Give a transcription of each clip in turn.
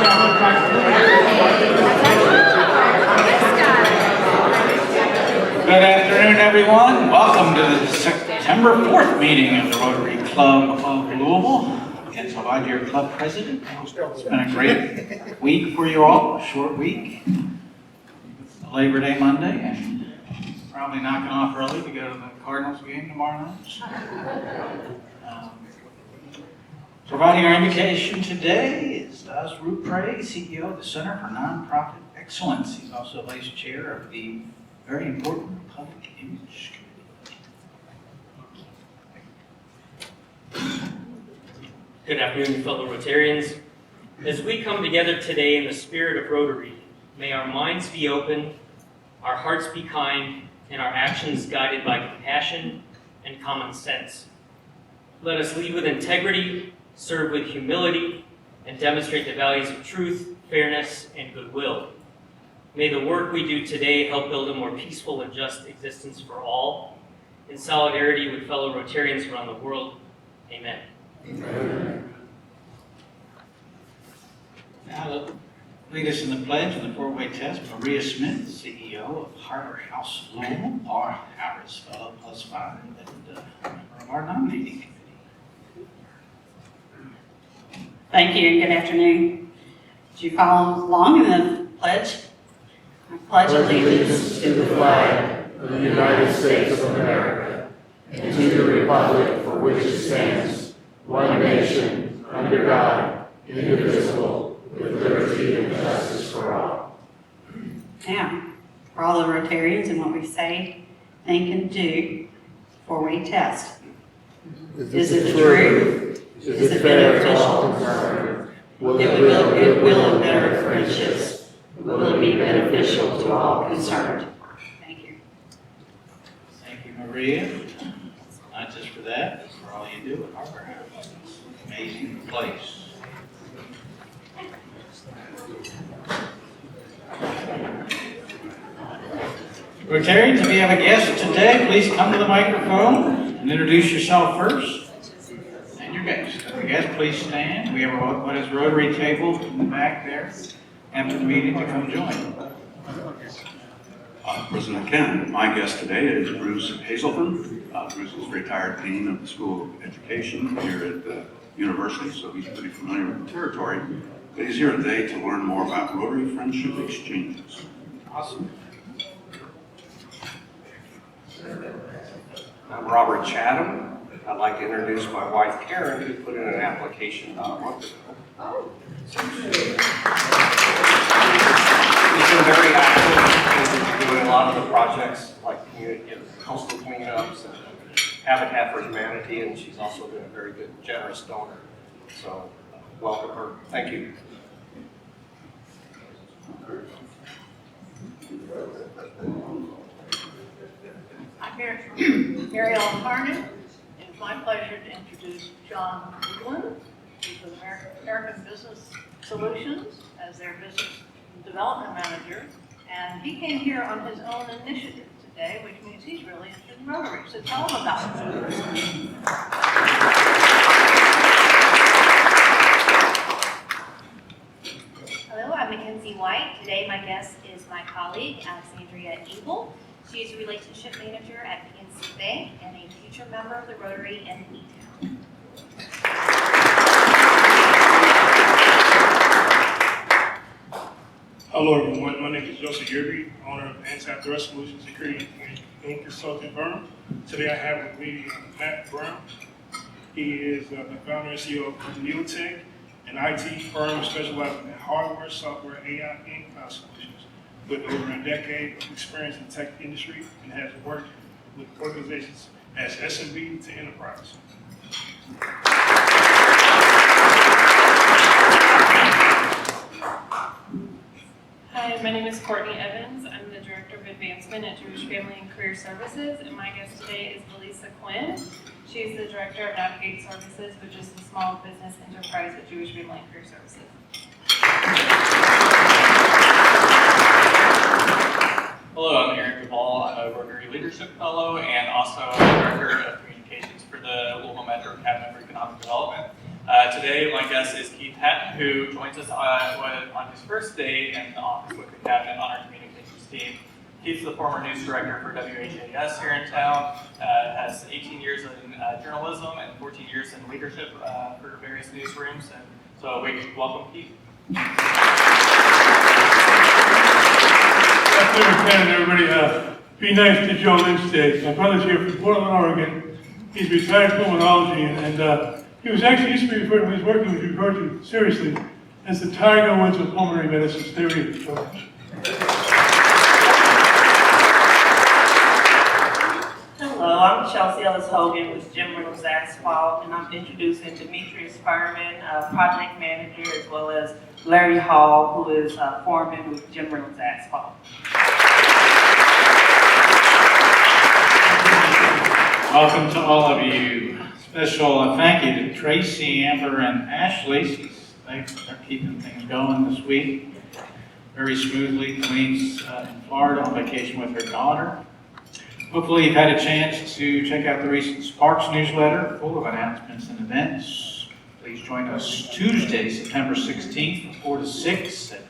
Good afternoon, everyone. Welcome to the September 4th meeting of the Rotary Club of Louisville. Again, so I'm your club president. It's been a great week for you all, a short week. Labor Day Monday, and probably knocking off early to go to the Cardinals game tomorrow night. Providing our invitation today is Rotary, CEO of the Center for Nonprofit Excellence. He's also vice chair of the very important Public Image Committee. Good afternoon, fellow Rotarians. As we come together today in the spirit of Rotary, may our minds be open, our hearts be kind, and our actions guided by compassion and common sense. Let us lead with integrity, serve with humility, and demonstrate the values of truth, fairness, and goodwill. May the work we do today help build a more peaceful and just existence for all. In solidarity with fellow Rotarians around the world, amen. Amen. Now, lead us in the pledge and the four-way test, Maria Smith, CEO of Harbor House Louisville, Laura Harris, fellow +5, and member of our nominating committee. Thank you and good afternoon. Did you follow along in the pledge? I pledge allegiance to the flag of the United States of America and to the republic for which it stands, one nation, under God, indivisible, with liberty and justice for all. Now, for all the Rotarians and what we say, think, and do, four-way test. Is it true? Is it beneficial? Will it build goodwill and better friendships? Will it be beneficial to all concerned? Thank you. Thank you, Maria. Not just for that, but for all you do at Harbor House. It's an amazing place. Rotarians, if you have a guest today, please come to the microphone and introduce yourself first. And your guest. If the guest, please stand. We have what is Rotary table in the back there after the meeting to come join. President Ken, my guest today is Bruce Hazelton. Bruce is retired dean of the School of Education here at the university, so he's pretty familiar with the territory. But he's here today to learn more about Rotary Friendship Exchanges. Awesome. I'm Robert Chatham. I'd like to introduce my wife Karen, who put in an application about a month ago. She's been very active in doing a lot of the projects like coastal cleanups and Habitat for Humanity, and she's also been a very good, generous donor. So welcome her. Thank you. I'm Mary Ellen Harnett. It's my pleasure to introduce John Goodwin, who's with American Business Solutions as their business development manager. And he came here on his own initiative today, which means he's really interested in Rotary. So tell him about it. Hello, I'm Mackenzie White. Today my guest is my colleague, Alexandria Abel. She is a relationship manager at PNC Bank and a future member of the Rotary in E-Town. Hello everyone, my name is Joseph Yerby, owner of Anti-Threat Solutions Security and Consulting Firm. Today I have with me Matt Brown. He is the founder and CEO of Neotech, an IT firm specializing in hardware, software, AI, and cloud solutions. With over a decade of experience in the tech industry and has worked with organizations as SMB to enterprise. Hi, my name is Courtney Evans. I'm the Director of Advancement at Jewish Family and Career Services, and my guest today is Melissa Quinn. She is the Director of Navigate Services, which is the small business enterprise at Jewish Family and Career Services. Hello, I'm Eric Duvall. I'm a Rotary Leadership Fellow and also Director of Communications for the Louisville Metro Cabinet for Economic Development. Today, my guest is Keith Patton, who joins us on his first day in the office with the cabinet on our communications team. He's the former news director for WHAS here in town, has 18 years in journalism and 14 years in leadership for various newsrooms. And so we welcome Keith. Everybody, be nice to Joe Lynch today. My brother's here from Portland, Oregon. He's retired pulmonology, and he was actually used to be referred, when he was working, was referred to seriously as the Tiger Woods of pulmonary medicine. Stay with you, Joe. Hello, I'm Chelsea Ellis Hogan with Jim Reynolds Asphalt, and I'm introducing Demetrius Furman, project manager, as well as Larry Hall, who is foreman with Jim Reynolds Asphalt. Welcome to all of you. Special thank you to Tracy, Amber, and Ashley. They're keeping things going this week very smoothly. Queen's in Florida on vacation with her daughter. Hopefully you've had a chance to check out the recent Sparks newsletter full of announcements and events. Please join us Tuesday, September 16th from 4 to 6 at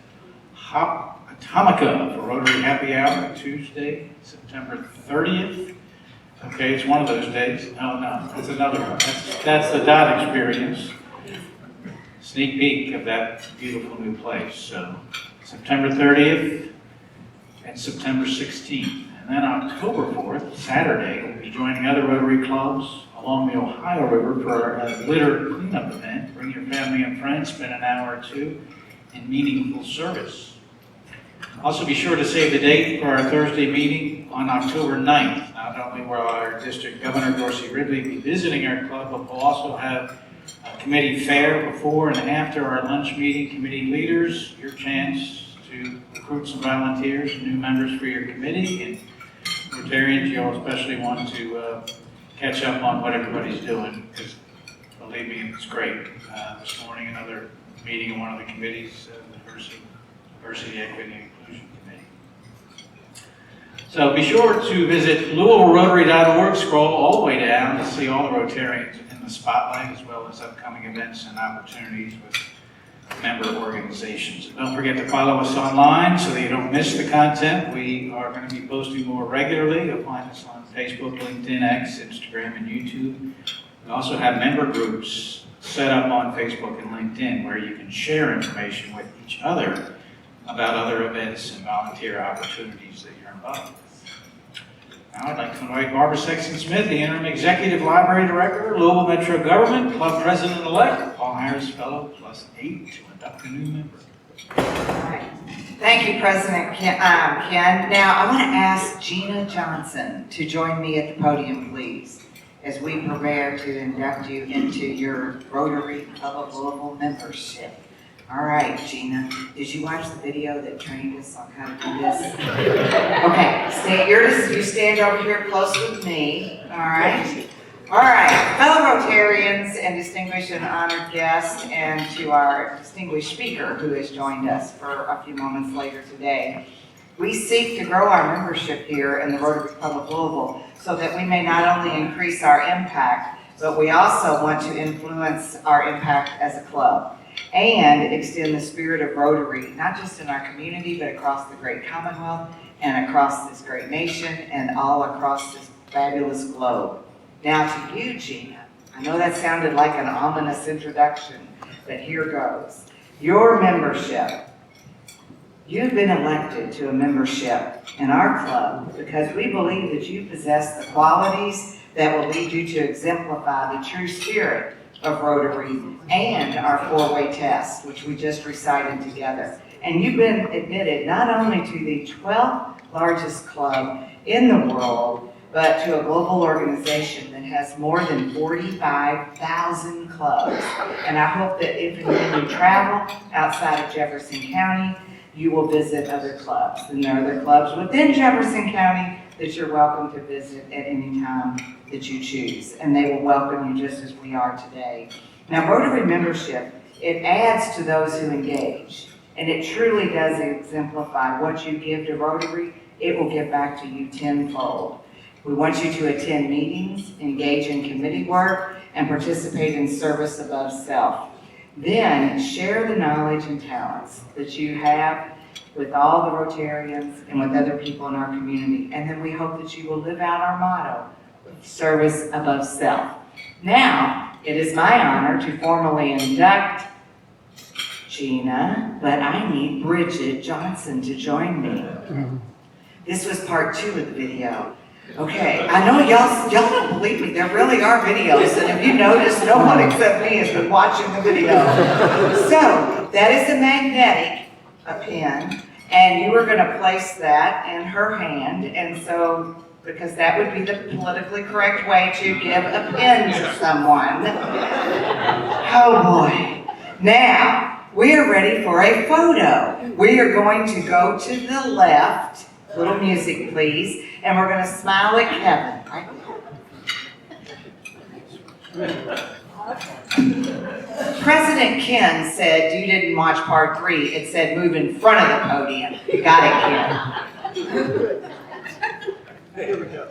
Atomica for Rotary Happy Hour. Tuesday, September 30th. Okay, it's one of those days. Oh, no, that's another one. That's the Dot Experience. Sneak peek of that beautiful new place. So, September 30th and September 16th. And then October 4th, Saturday, we'll be joining other Rotary clubs along the Ohio River for our litter cleanup event. Bring your family and friends, spend an hour or two in meaningful service. Also be sure to save the date for our Thursday meeting on October 9th. Not only will our District Governor Dorsey Ridley be visiting our club, but we'll also have a committee fair before and after our lunch meeting. Committee leaders, your chance to recruit some volunteers and new members for your committee. And Rotarians, you'll especially want to catch up on what everybody's doing, because believe me, it's great. This morning, another meeting in one of the committees, Diversity, Equity, and Inclusion Committee. So be sure to visit LouisvilleRotary.org, scroll all the way down to see all the Rotarians in the spotlight, as well as upcoming events and opportunities with member organizations. And don't forget to follow us online so that you don't miss the content. We are going to be posting more regularly. You'll find us on Facebook, LinkedIn, X, Instagram, and YouTube. We also have member groups set up on Facebook and LinkedIn where you can share information with each other about other events and volunteer opportunities that you're involved with. Now I'd like to invite Barbara Sexton-Smith, the Interim Executive Library Director, Louisville Metro Government, Club President-elect, Paul Harris Fellow, +8 to induct a new member. All right. Thank you, President Ken. Now I want to ask Gina Johnson to join me at the podium, please, as we prepare to induct you into your Rotary Club of Louisville membership. All right, Gina, did you watch the video that trained us on how to do this? Okay, you stand over here close with me, all right? All right, fellow Rotarians and distinguished and honored guests, and to our distinguished speaker who has joined us for a few moments later today. We seek to grow our membership here in the Rotary Club of Louisville so that we may not only increase our impact, but we also want to influence our impact as a club and extend the spirit of Rotary, not just in our community, but across the great Commonwealth and across this great nation and all across this fabulous globe. Now to you, Gina. I know that sounded like an ominous introduction, but here goes. Your membership. You've been elected to a membership in our club because we believe that you possess the qualities that will lead you to exemplify the true spirit of Rotary and our four-way test, which we just recited together. And you've been admitted not only to the 12th largest club in the world, but to a global organization that has more than 45,000 clubs. And I hope that if and when you travel outside of Jefferson County, you will visit other clubs. And there are other clubs within Jefferson County that you're welcome to visit at any time that you choose. And they will welcome you just as we are today. Now, Rotary membership, it adds to those who engage. And it truly does exemplify what you give to Rotary, it will give back to you tenfold. We want you to attend meetings, engage in committee work, and participate in service above self. Then share the knowledge and talents that you have with all the Rotarians and with other people in our community. And then we hope that you will live out our motto, service above self. Now, it is my honor to formally induct Gina, but I need Bridget Johnson to join me. This was part 2 of the video. Okay, I know y'all don't believe me, there really are videos, and if you notice, no one except me has been watching the video. So, that is a magnetic pen, and you are gonna place that in her hand, and so, because that would be the politically correct way to give a pen to someone. Oh boy. Now, we are ready for a photo. We are going to go to the left, little music please, and we're going to smile at Kevin. President Ken said you didn't watch part 3. It said move in front of the podium. Got it, Ken. Here we go.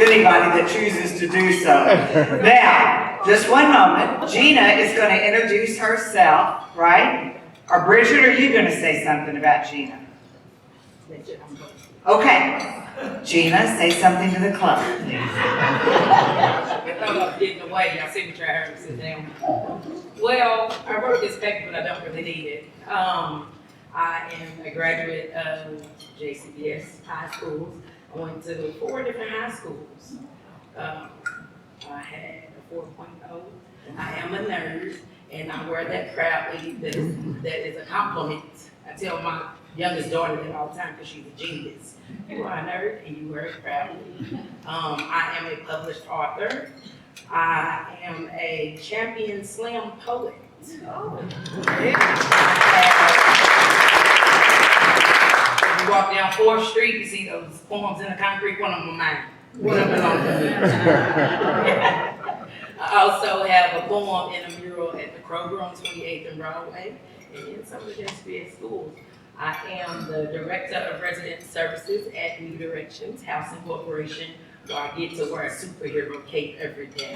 Anybody that chooses to do so. Now, just one moment. Gina is going to introduce herself, right? Or Bridget, are you going to say something about Gina? Okay. Gina, say something to the club. I thought I was getting away. Y'all see me try to sit down. Well, I wrote this paper, but I don't really need it. I am a graduate of JCBS high schools. I went to 4 different high schools. I had a 4.0. I am a nerd, and I wear that proudly. That is a compliment. I tell my youngest daughter that all the time because she's a genius. You are a nerd, and you wear it proudly. I am a published author. I am a champion slam poet. Oh. You walk down 4th Street, you see those poems in the concrete, one of them are mine. One of them belongs to me. I also have a poem in a mural at the Kroger on 28th and Broadway, and in some of the JCBS schools. I am the Director of Resident Services at New Directions Housing Corporation, where I get to wear a superhero cape every day.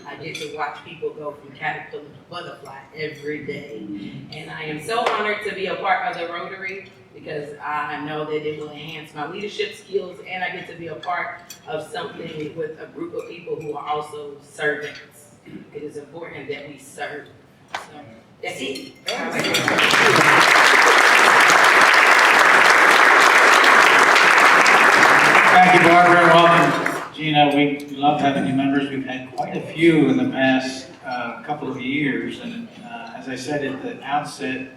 I get to watch people go from caterpillar to butterfly every day. And I am so honored to be a part of the Rotary, because I know that it will enhance my leadership skills, and I get to be a part of something with a group of people who are also servants. It is important that we serve. So that's it. Thank you, Barbara, and welcome. Gina, we love having new members. We've had quite a few in the past couple of years, and as I said at the outset,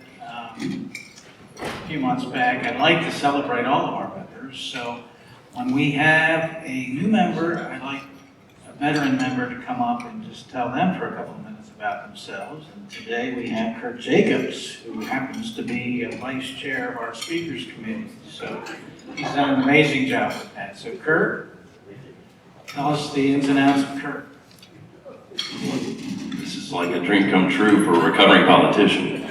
a few months back, I'd like to celebrate all of our members. So when we have a new member, I'd like a veteran member to come up and just tell them for a couple of minutes about themselves. And today we have Kurt Jacobs, who happens to be a vice chair of our speakers committee. So he's done an amazing job with that. So Kurt, tell us the ins and outs of Kurt. This is like a dream come true for a recovering politician.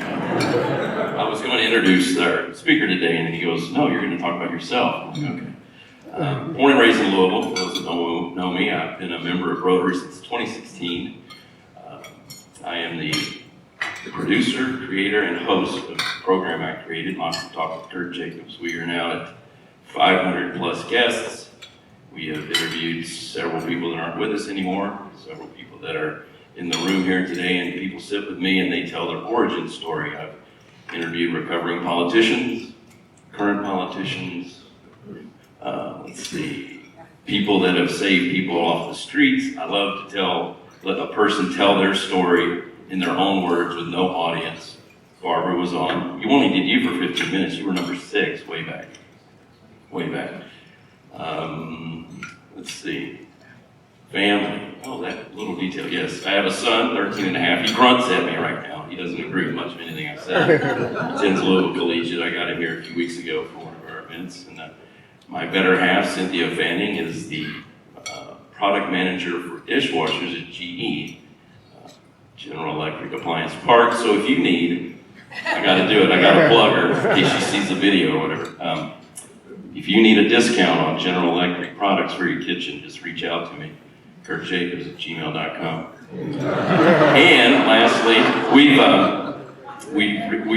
I was going to introduce our speaker today, and he goes, "No, you're going to talk about yourself." I'm like, okay. Born and raised in Louisville. For those that don't know me, I've been a member of Rotary since 2016. I am the producer, creator, and host of the program I created, Monster Talk with Kurt Jacobs. We are now at 500 plus guests. We have interviewed several people that aren't with us anymore, several people that are in the room here today, and people sit with me and they tell their origin story. I've interviewed recovering politicians, current politicians, people that have saved people off the streets. I love to let a person tell their story in their own words with no audience. Barbara was on. You only did you for 15 minutes. You were number 6 way back. Family. Oh, that little detail. Yes, I have a son, 13 and a half. He grunts at me right now. He doesn't agree with much of anything I said. Attends Louisville Collegiate. I got him here a few weeks ago for one of our events. And my better half, Cynthia Fanning, is the product manager for dishwashers at GE, General Electric Appliance Parts. So if you need I gotta do it. I gotta plug her in case she sees the video or whatever. If you need a discount on General Electric products for your kitchen, just reach out to me, kurtjacobs@gmail.com. And lastly, we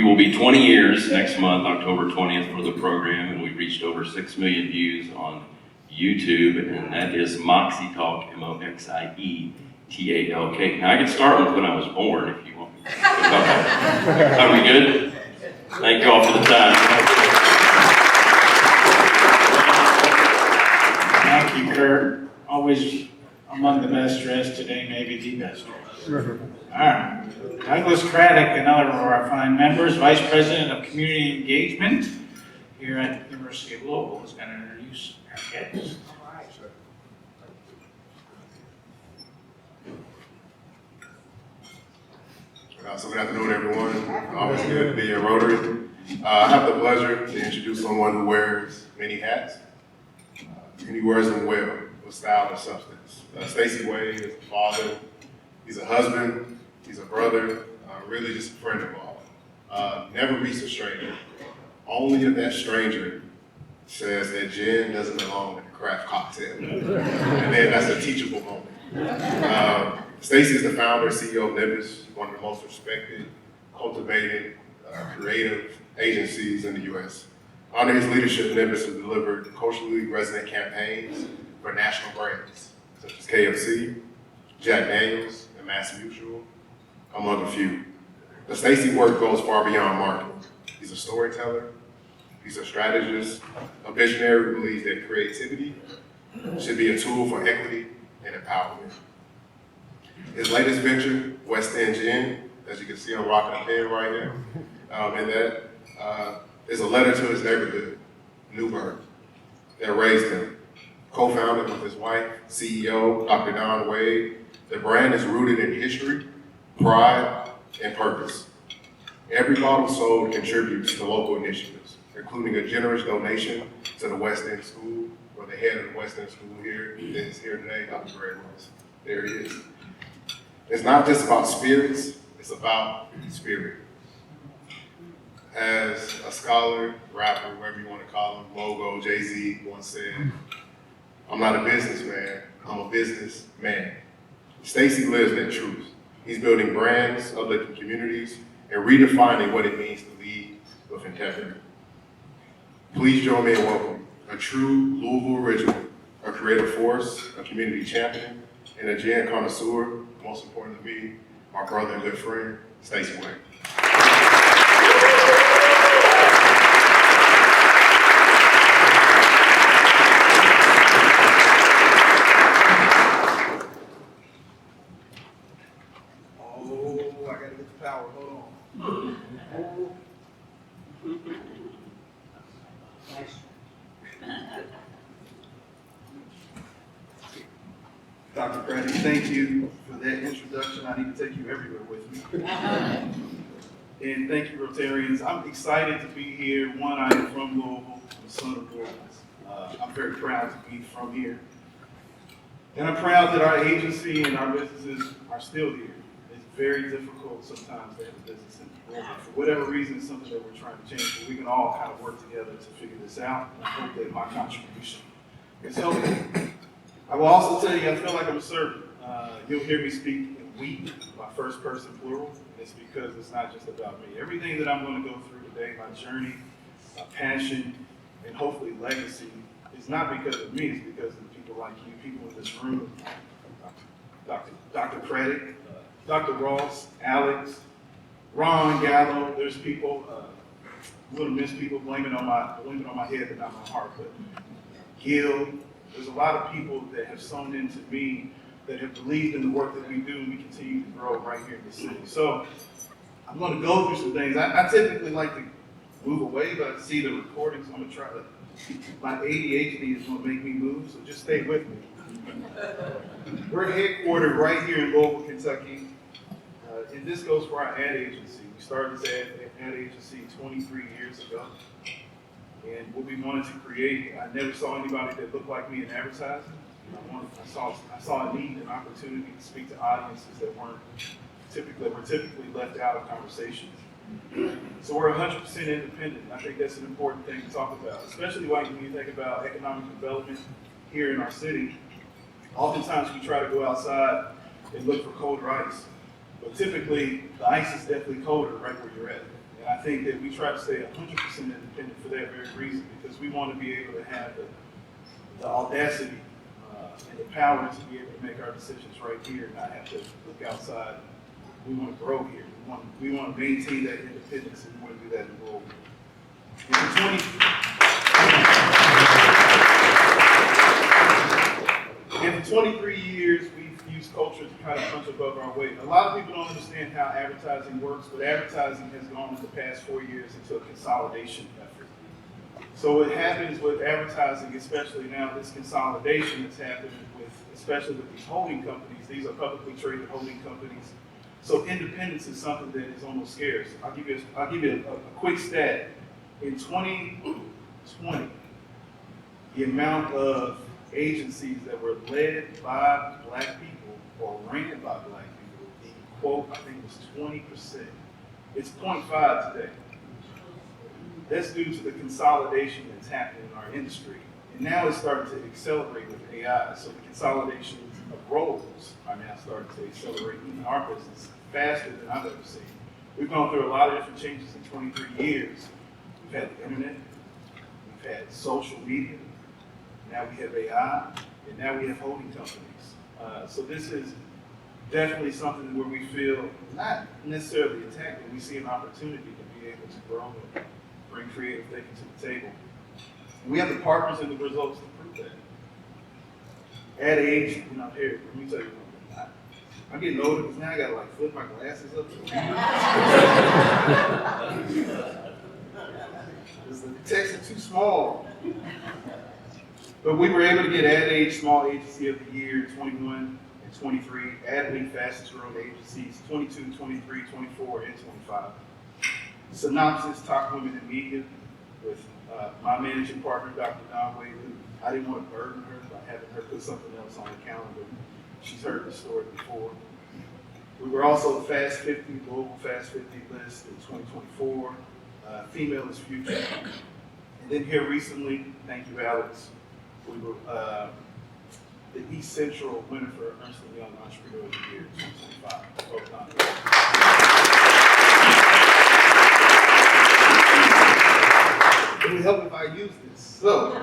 will be 20 years next month, October 20th, for the program, and we've reached over 6 million views on YouTube, and that is Moxie Talk, MOXIETALK. Now I can start with when I was born if you want me to. Are we good? Thank you all for the time. Thank you, Kurt. Always among the best dressed, today maybe the best dressed. All right. Douglas Craddock, another of our fine members, Vice President of Community Engagement here at the University of Louisville, is going to introduce our guests. So good afternoon, everyone. Always good to be in Rotary. I have the pleasure to introduce someone who wears many hats, and he wears them well, with style and substance. Stacey Wade is a father, he's a husband, he's a brother, really just a friend of all. Never meets a stranger. Only if that stranger says that gin doesn't belong in the craft cocktail. And then that's a teachable moment. Stacey is the founder and CEO of NIMBUS, one of the most respected, cultivated, creative agencies in the U.S. Under his leadership, NIMBUS has delivered culturally resonant campaigns for national brands, such as KFC, Jack Daniels, and Mass Mutual, among a few. The Stacey work goes far beyond marketing. He's a storyteller, he's a strategist, a visionary who believes that creativity should be a tool for equity and empowerment. His latest venture, West End Gin, as you can see, I'm rocking a pen right here, and that is a letter to his neighborhood, Newburgh, that raised him. Co-founded with his wife, CEO, Dr. Don Wade, the brand is rooted in history, pride, and purpose. Every bottle sold contributes to local initiatives, including a generous donation to the West End School, where the head of the West End School here is here today, Dr. Greg Ross. There he is. It's not just about spirits, it's about spirit. As a scholar, rapper, whatever you want to call him, Mogo, Jay-Z once said, I'm not a businessman, I'm a businessman. Stacey lives that truth. He's building brands, uplifting communities, and redefining what it means to lead with integrity. Please join me in welcoming a true Louisville original, a creative force, a community champion, and a gin connoisseur, most important to me, my brother and good friend, Stacey Wade. Dr. Craddock, thank you for that introduction. I need to take you everywhere with me. And thank you, Rotarians. I'm excited to be here. One, I am from Louisville, I'm a son of Louisville. I'm very proud to be from here. And I'm proud that our agency and our businesses are still here. It's very difficult sometimes to have a business in Louisville. For whatever reason, it's something that we're trying to change, but we can all kind of work together to figure this out. And I hope that my contribution is helpful. I will also tell you, I feel like I'm a servant. You'll hear me speak in we, my first person plural. It's because it's not just about me. Everything that I'm going to go through today, my journey, my passion, and hopefully legacy, is not because of me, it's because of the people like you, people in this room, Dr. Craddock, Dr. Ross, Alex, Ron, Gallo. There's people, I'm going to miss people blaming on my head but not my heart, but Gil. There's a lot of people that have sewn into me, that have believed in the work that we do, and we continue to grow right here in the city. So I'm going to go through some things. I typically like to move away, but I see the recordings. I'm going to try to, my ADHD is going to make me move, so just stay with me. We're headquartered right here in Louisville, Kentucky, and this goes for our ad agency. We started this ad agency 23 years ago. And what we wanted to create, I never saw anybody that looked like me in advertising. I saw a need and opportunity to speak to audiences that were typically left out of conversations. So we're 100% independent. I think that's an important thing to talk about, especially when you think about economic development here in our city. Oftentimes we try to go outside and look for colder ice, but typically the ice is definitely colder right where you're at. And I think that we try to stay 100% independent for that very reason, because we want to be able to have the audacity and the power to be able to make our decisions right here and not have to look outside. We want to grow here. We want to maintain that independence, and we want to do that in Louisville. And for 23 years, we've used culture to kind of punch above our weight. A lot of people don't understand how advertising works, but advertising has gone in the past 4 years into a consolidation effort. So what happens with advertising, especially now, this consolidation that's happening with, especially with these holding companies. These are publicly traded holding companies. So independence is something that is almost scarce. I'll give you a quick stat. In 2020, the amount of agencies that were led by Black people or ran by Black people, the quote, I think was 20%. It's 0.5 today. That's due to the consolidation that's happening in our industry. And now it's starting to accelerate with AI. So the consolidation of roles are now starting to accelerate in our business faster than I've ever seen. We've gone through a lot of different changes in 23 years. We've had the internet, we've had social media, now we have AI, and now we have holding companies. So this is definitely something where we feel not necessarily attacked, but we see an opportunity to be able to grow and bring creative thinking to the table. And we have the partners and the results to prove that. At age, here, let me tell you something. I'm getting older because now I gotta like flip my glasses up. Because the text is too small. But we were able to get Ad Age Small Agency of the Year 21 and 23, Ad League Fastest Growing Agencies 22, 23, 24, and 25. Synopsis Top Women in Media with my managing partner, Dr. Don Wade, who I didn't want to burden her by having her put something else on the calendar. She's heard the story before. We were also Fast 50, Global Fast 50 list in 2024. Female is Future. And then here recently, thank you, Alex, we were the East Central winner for Ernst & Young Entrepreneur of the Year in 2025. It would help if I use this. So,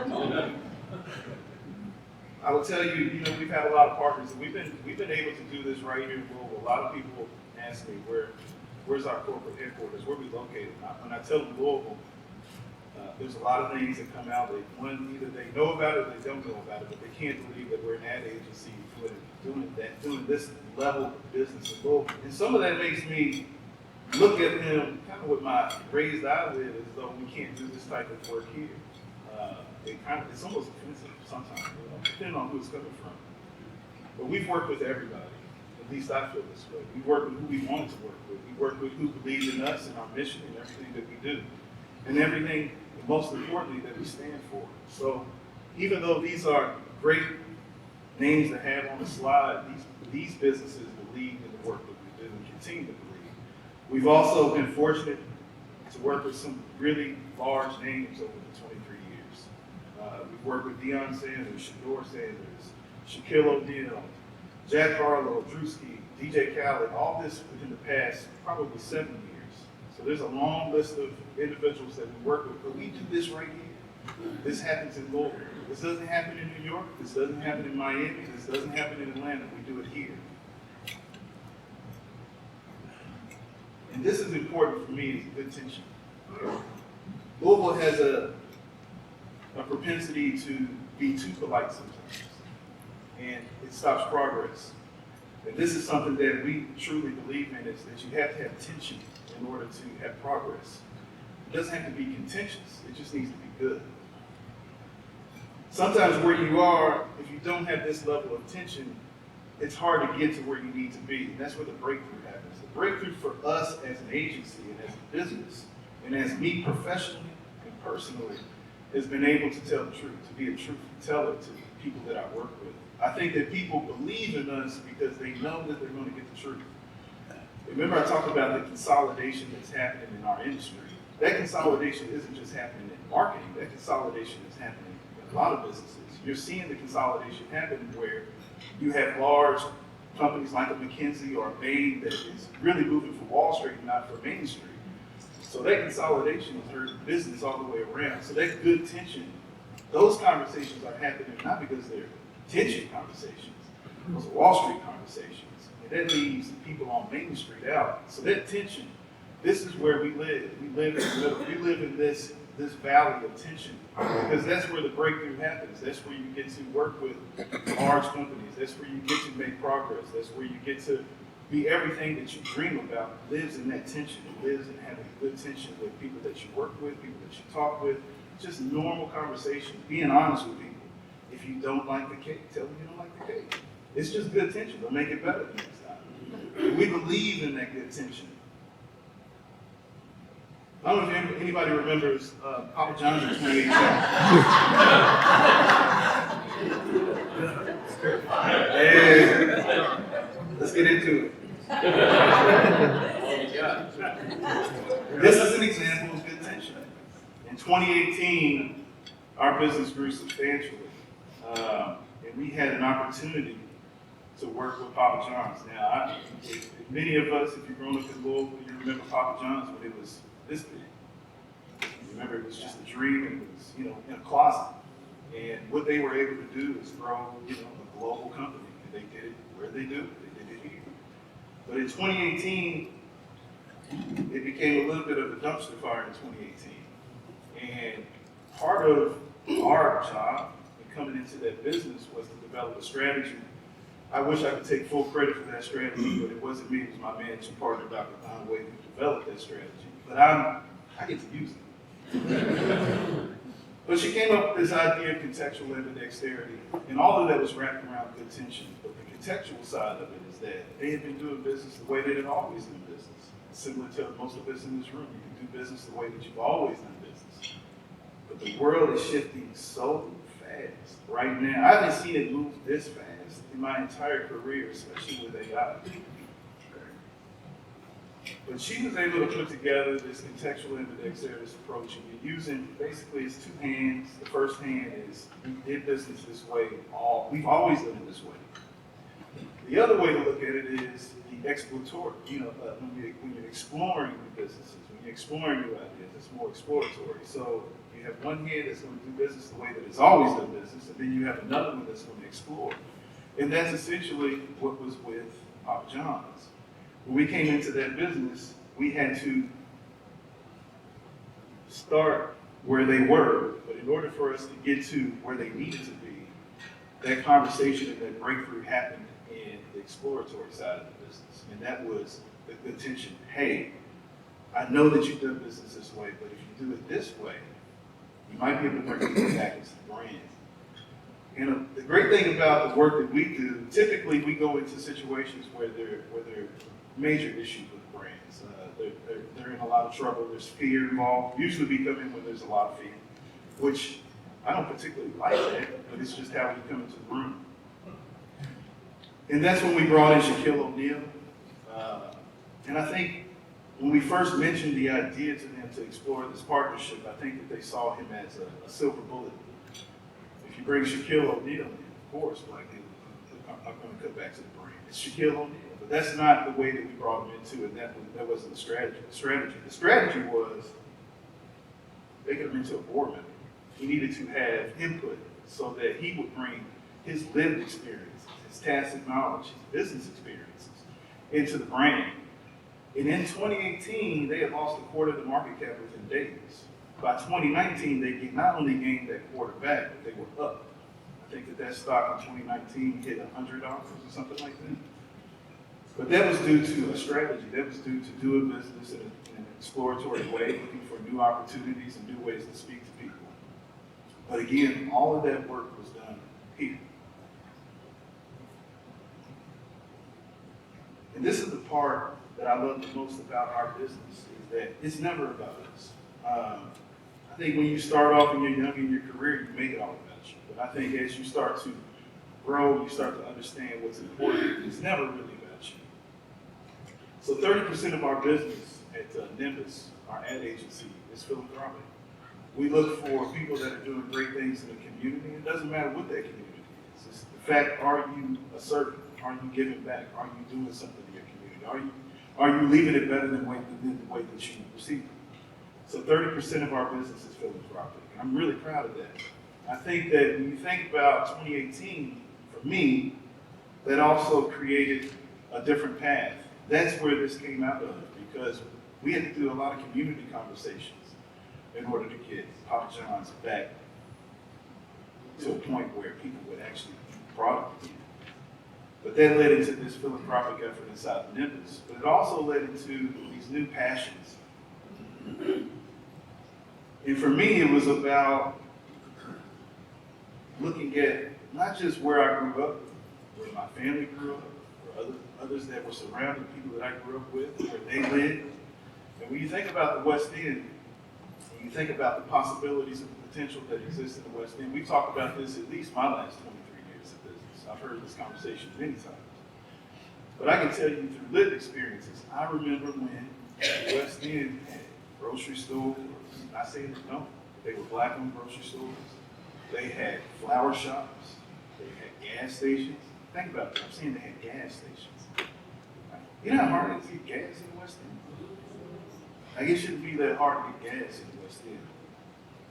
I will tell you, we've had a lot of partners, and we've been able to do this right here in Louisville. A lot of people ask me, where's our corporate headquarters? Where are we located? When I tell them Louisville, there's a lot of things that come out. Either they know about it or they don't know about it, but they can't believe that we're an ad agency doing this level of business in Louisville. And some of that makes me look at them kind of with my raised eyelid as though we can't do this type of work here. It's almost offensive sometimes, depending on who it's coming from. But we've worked with everybody. At least I feel this way. We work with who we wanted to work with. We work with who believes in us and our mission and everything that we do. And everything, most importantly, that we stand for. So even though these are great names to have on the slide, these businesses believe in the work that we do and continue to believe. We've also been fortunate to work with some really large names over the 23 years. We've worked with Deion Sanders, Shador Sanders, Shaquille O'Neal, Jack Harlow, Drewski, DJ Khaled, all this within the past probably 7 years. So there's a long list of individuals that we work with, but we do this right here. This happens in Louisville. This doesn't happen in New York. This doesn't happen in Miami. This doesn't happen in Atlanta. We do it here. And this is important for me, it's good tension. Louisville has a propensity to be too polite sometimes, and it stops progress. And this is something that we truly believe in, is that you have to have tension in order to have progress. It doesn't have to be contentious, it just needs to be good. Sometimes where you are, if you don't have this level of tension, it's hard to get to where you need to be. And that's where the breakthrough happens. The breakthrough for us as an agency and as a business, and as me professionally and personally, has been able to tell the truth, to be a truth teller to the people that I work with. I think that people believe in us because they know that they're going to get the truth. Remember I talked about the consolidation that's happening in our industry. That consolidation isn't just happening in marketing, that consolidation is happening in a lot of businesses. You're seeing the consolidation happen where you have large companies like a McKinsey or a Bain that is really moving for Wall Street, not for Main Street. So that consolidation is hurting business all the way around. So that good tension, those conversations are happening not because they're tension conversations, those are Wall Street conversations. And that leaves the people on Main Street out. So that tension, this is where we live. We live in the middle. We live in this valley of tension because that's where the breakthrough happens. That's where you get to work with large companies. That's where you get to make progress. That's where you get to be everything that you dream about lives in that tension. It lives in having good tension with people that you work with, people that you talk with. Just normal conversation, being honest with people. If you don't like the cake, tell them you don't like the cake. It's just good tension. They'll make it better next time. We believe in that good tension. I don't know if anybody remembers Papa John's in 2018. Hey, let's get into it. This is an example of good tension. In 2018, our business grew substantially, and we had an opportunity to work with Papa John's. Now, if many of us, if you've grown up in Louisville, you remember Papa John's when it was this big. Remember, it was just a dream, and it was, in a closet. And what they were able to do is grow, a global company. And they did it where they do. They did it here. But in 2018, it became a little bit of a dumpster fire in 2018. And part of our job in coming into that business was to develop a strategy. I wish I could take full credit for that strategy, but it wasn't me. It was my managing partner, Dr. Don Wade, who developed that strategy. But I get to use it. But she came up with this idea of contextual ambidexterity, and all of that was wrapped around good tension. But the contextual side of it is that they had been doing business the way they had always done business. Similar to most of us in this room, you can do business the way that you've always done business. But the world is shifting so fast right now. I haven't seen it move this fast in my entire career, especially with AI. But she was able to put together this contextual ambidexterous approach, and you're using, basically it's two hands. The first hand is, we did business this way, we've always done it this way. The other way to look at it is the exploratory, when you're exploring new businesses, when you're exploring new ideas, it's more exploratory. So you have one hand that's going to do business the way that it's always done business, and then you have another one that's going to explore. And that's essentially what was with Papa John's. When we came into that business, we had to start where they were, but in order for us to get to where they needed to be, that conversation and that breakthrough happened in the exploratory side of the business. And that was the good tension. Hey, I know that you've done business this way, but if you do it this way, you might be able to bring people back into the brand. And the great thing about the work that we do, typically we go into situations where there are major issues with brands. They're in a lot of trouble. There's fear involved. Usually we come in when there's a lot of fear, which I don't particularly like that, but it's just how we come into the room. And that's when we brought in Shaquille O'Neal. And I think when we first mentioned the idea to them to explore this partnership, I think that they saw him as a silver bullet. If you bring Shaquille O'Neal in, of course, Black people are going to come back to the brand. It's Shaquille O'Neal. But that's not the way that we brought him into it. That wasn't the strategy. The strategy was they could bring to a board member. He needed to have input so that he would bring his lived experience, his tacit knowledge, his business experiences into the brand. And in 2018, they had lost a quarter of the market cap within days. By 2019, they not only gained that quarter back, but they were up. I think that stock in 2019 hit $100 or something like that. But that was due to a strategy. That was due to doing business in an exploratory way, looking for new opportunities and new ways to speak to people. But again, all of that work was done here. And this is the part that I love the most about our business, is that it's never about us. I think when you start off and you're young in your career, you make it all about you. But I think as you start to grow, you start to understand what's important. It's never really about you. So 30% of our business at NIMBUS, our ad agency, is philanthropic. We look for people that are doing great things in the community. It doesn't matter what that community is. It's the fact, are you a servant? Are you giving back? Are you doing something in your community? Are you leaving it better than the way that you received it? So 30% of our business is philanthropic. I'm really proud of that. I think that when you think about 2018, for me, that also created a different path. That's where this came out of, because we had to do a lot of community conversations in order to get Papa John's back to a point where people would actually eat product again. But that led into this philanthropic effort inside the NIMBUS. But it also led into these new passions. And for me, it was about looking at not just where I grew up, where my family grew up, or others that were surrounding people that I grew up with, where they lived. And when you think about the West End, and you think about the possibilities and the potential that exists in the West End, we've talked about this at least my last 23 years of business. I've heard this conversation many times. But I can tell you through lived experiences, I remember when the West End had grocery stores, not saying they don't, they were black-owned grocery stores. They had flower shops. They had gas stations. Think about that. I'm saying they had gas stations. You know how hard it is to get gas in the West End? Like, it shouldn't be that hard to get gas in the West End.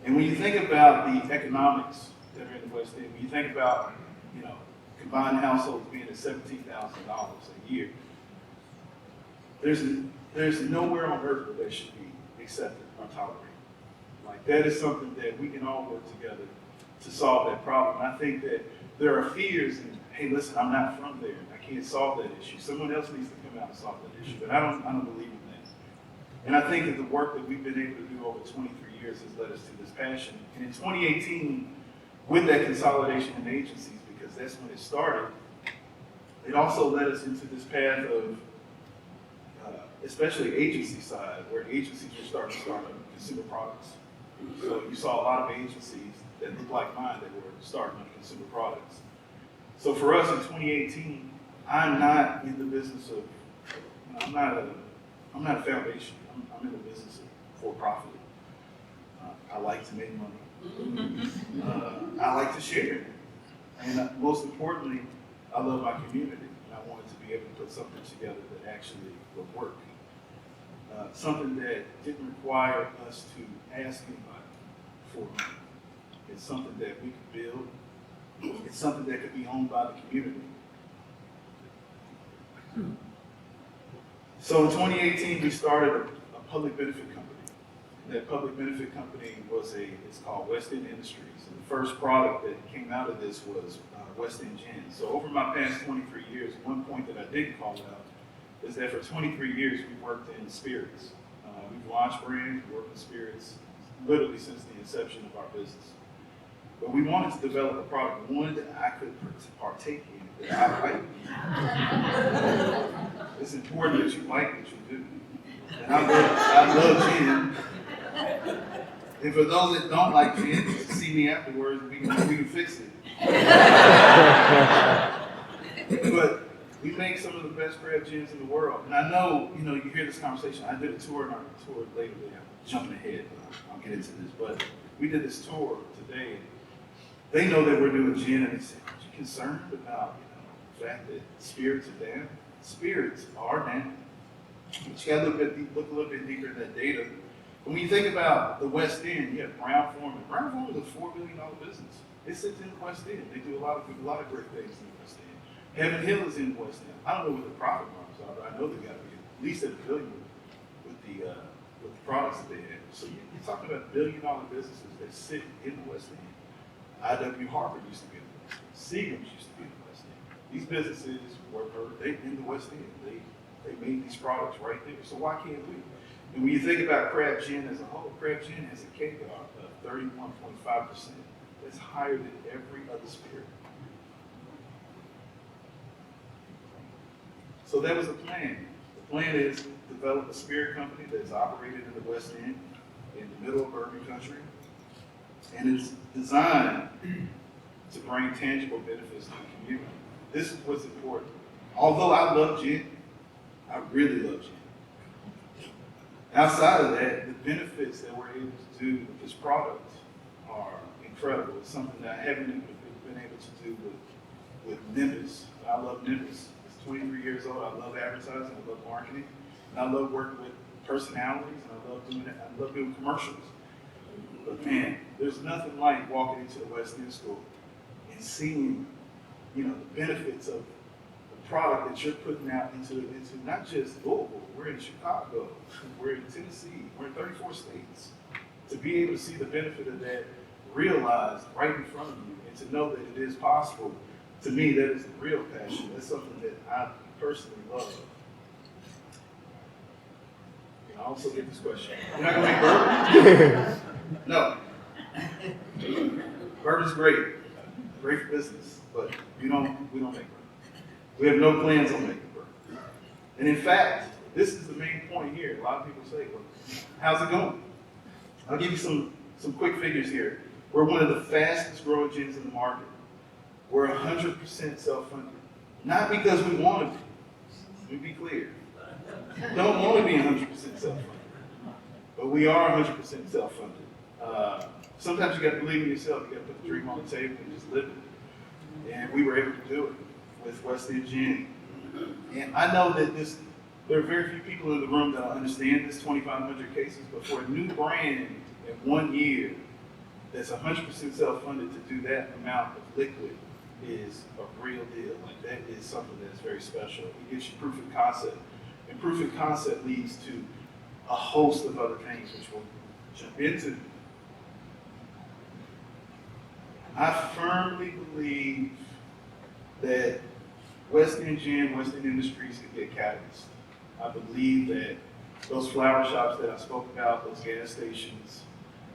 And when you think about the economics that are in the West End, when you think about, combined households being at $17,000 a year, there's nowhere on earth where that should be accepted or tolerated. Like, that is something that we can all work together to solve that problem. And I think that there are fears and, hey, listen, I'm not from there. I can't solve that issue. Someone else needs to come out and solve that issue. But I don't believe in that. And I think that the work that we've been able to do over 23 years has led us to this passion. And in 2018, with that consolidation in agencies, because that's when it started, it also led us into this path of, especially agency side, where agencies were starting to start up consumer products. So you saw a lot of agencies that looked like mine that were starting up consumer products. So for us in 2018, I'm not in the business of, I'm not a foundation. I'm in the business of for-profit. I like to make money. I like to share. And most importantly, I love my community. And I wanted to be able to put something together that actually would work. Something that didn't require us to ask anybody for money. It's something that we could build. It's something that could be owned by the community. So in 2018, we started a public benefit company. That public benefit company it's called West End Industries. And the first product that came out of this was West End Gin. So over my past 23 years, one point that I didn't call out is that for 23 years, we worked in spirits. We've launched brands, we worked in spirits, literally since the inception of our business. But we wanted to develop a product, one that I could partake in, that I like. It's important that you like what you do. And I love gin. And for those that don't like gin, see me afterwards, we can fix it. But we make some of the best crab gins in the world. And I know, you hear this conversation. I did a tour, and our tour later, I'm jumping ahead, I'll get into this. But we did this tour today. They know that we're doing gin, and they said, aren't you concerned about the fact that spirits are down? Spirits are down. But you gotta look a little bit deeper in that data. And when you think about the West End, you have Brown-Forman. Brown-Forman is a $4 billion business. It sits in the West End. They do a lot of great things in the West End. Heaven Hill is in the West End. I don't know what the profit margins are, but I know they got to be at least at $1 billion with the products that they have. So you're talking about $1 billion businesses that sit in the West End. IW Harvard used to be in the West End. Seagram's used to be in the West End. These businesses were in the West End. They made these products right there. So why can't we? And when you think about crab gin as a whole, crab gin has a CAGR of 31.5%. That's higher than every other spirit. So that was the plan. The plan is to develop a spirit company that's operated in the West End, in the middle of urban country, and it's designed to bring tangible benefits to the community. This is what's important. Although I love gin, I really love Jen. Outside of that, the benefits that we're able to do with this product are incredible. It's something that I haven't been able to do with NIMBUS. I love NIMBUS. It's 23 years old. I love advertising. I love marketing. And I love working with personalities. And I love doing it. I love doing commercials. But man, there's nothing like walking into the West End School and seeing, the benefits of the product that you're putting out into not just Louisville. We're in Chicago. We're in Tennessee. We're in 34 states. To be able to see the benefit of that realized right in front of you and to know that it is possible, to me, that is the real passion. That's something that I personally love. I also get this question. You're not going to make bourbon? No. Bourbon's great. Great for business, but we don't make bourbon. We have no plans on making bourbon. And in fact, this is the main point here. A lot of people say, well, how's it going? I'll give you some quick figures here. We're one of the fastest growing gins in the market. We're 100% self-funded. Not because we want to be. Let me be clear. Don't want to be 100% self-funded. But we are 100% self-funded. Sometimes you got to believe in yourself. You got to put the dream on the table and just live it. And we were able to do it with West End Gin. And I know that there are very few people in the room that understand this 2,500 cases, but for a new brand in 1 year that's 100% self-funded to do that amount of liquid is a real deal. Like, that is something that's very special. It gives you proof of concept. And proof of concept leads to a host of other things, which we'll jump into. I firmly believe that West End Gin, West End Industries could be a catalyst. I believe that those flower shops that I spoke about, those gas stations,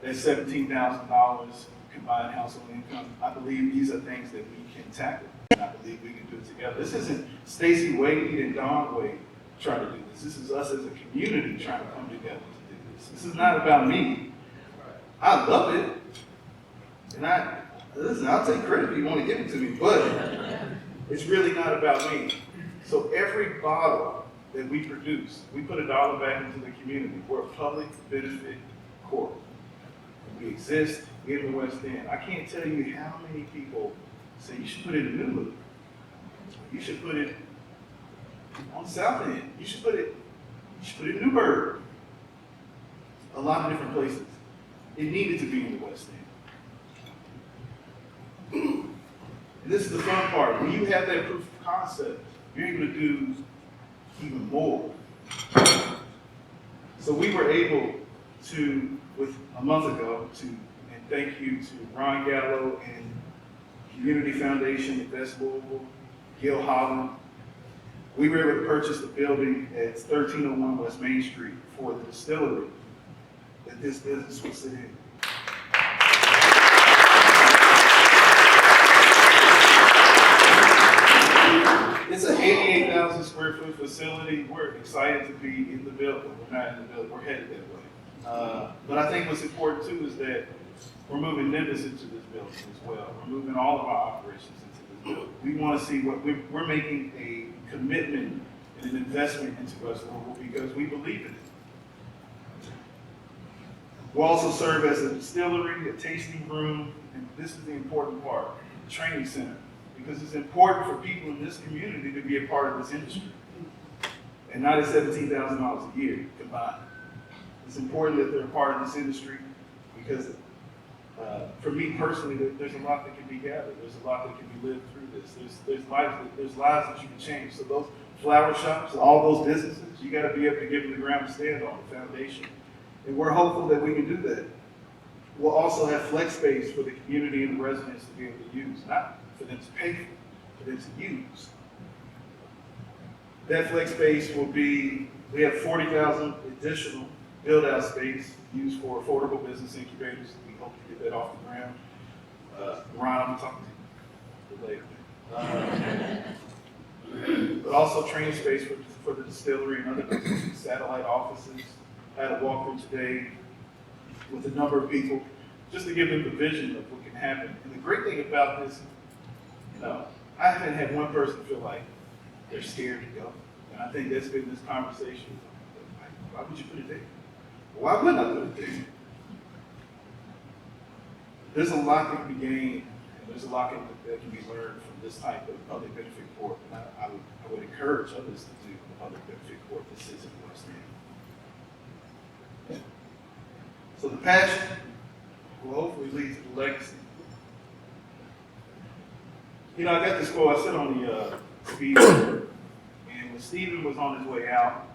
that $17,000 combined household income, I believe these are things that we can tackle. And I believe we can do it together. This isn't Stacey Wade and Don Wade trying to do this. This is us as a community trying to come together to do this. This is not about me. I love it. And I'll take credit if you want to give it to me, but it's really not about me. So every bottle that we produce, we put $1 back into the community. We're a public benefit corp. We exist in the West End. I can't tell you how many people say you should put it in Newland. You should put it on the South End. You should put it in Newburgh. A lot of different places. It needed to be in the West End. And this is the fun part. When you have that proof of concept, you're able to do even more. So we were able to, a month ago, and thank you to Ron Gallo and Community Foundation, Invest Louisville, Gil Holland. We were able to purchase the building at 1301 West Main Street for the distillery that this business will sit in. It's an 88,000 square foot facility. We're excited to be in the building. We're not in the building, we're headed that way. But I think what's important too is that we're moving NIMBUS into this building as well. We're moving all of our operations into this building. We want to see what we're making a commitment and an investment into West Louisville because we believe in it. We'll also serve as a distillery, a tasting room, and this is the important part, a training center. Because it's important for people in this community to be a part of this industry. And not at $17,000 a year combined. It's important that they're a part of this industry because for me personally, there's a lot that can be gathered. There's a lot that can be lived through this. There's lives that you can change. So those flower shops, all those businesses, you got to be able to give them the ground to stand on, the foundation. And we're hopeful that we can do that. We'll also have flex space for the community and the residents to be able to use, not for them to pay for them to use. That flex space will be, we have 40,000 additional build-out space used for affordable business incubators. We hope to get that off the ground. Ron, I'll be talking to you later. But also training space for the distillery and other businesses, satellite offices. I had a walkthrough today with a number of people just to give them the vision of what can happen. And the great thing about this, I haven't had one person feel like they're scared to go. And I think that's been this conversation. Like, why would you put it there? Why wouldn't I put it there? There's a lot that can be gained, and there's a lot that can be learned from this type of public benefit court. And I would encourage others to do the public benefit court that sits in West End. So the passion will hopefully lead to the legacy. You know, I got this quote. I sit on the speed board, and when Stephen was on his way out